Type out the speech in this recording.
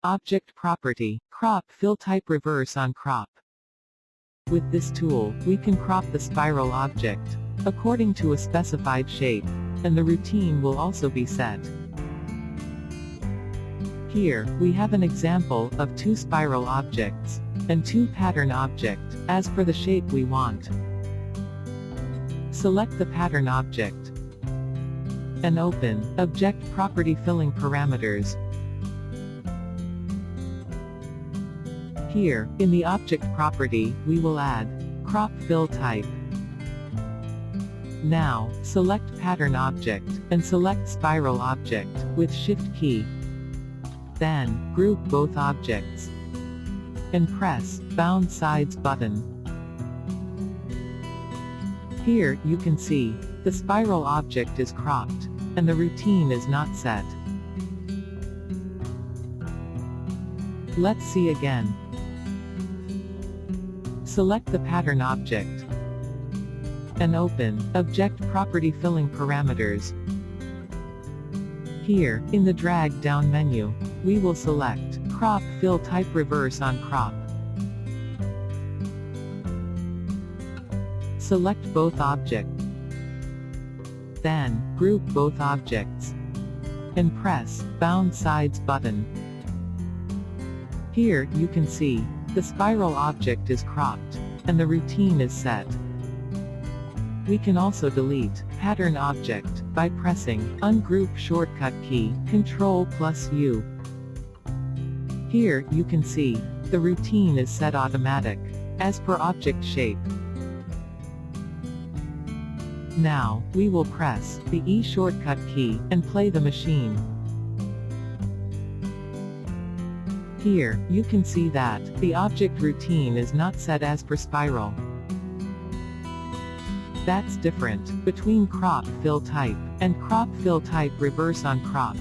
Object Property, Crop Fill Type Reverse on Crop. With this tool, we can crop the spiral object according to a specified shape, and the routine will also be set. Here, we have an example of 2 spiral objects and 2 pattern objects, as per the shape we want. Select the pattern object and open Object Property Filling Parameters. Here, in the object property, we will add Crop Fill Type. Now, select Pattern Object, and select Spiral Object, with Shift key. Then, group both objects, and press Bound Sides button. Here, you can see, the spiral object is cropped, and the routine is not set. Let's see again. Select the pattern object and open Object Property Filling Parameters. Here, in the drag down menu, we will select Crop Fill Type Reverse on Crop. Select both objects. Then, group both objects, and press Bound Sides button. Here, you can see, the spiral object is cropped, and the routine is set. We can also delete pattern object by pressing Ungroup shortcut key, Ctrl+U. Here, you can see, the routine is set automatic, as per object shape. Now, we will press the E shortcut key, and play the machine. Here, you can see that the object routine is not set as per spiral. That's different between Crop Fill Type and Crop Fill Type Reverse on Crop.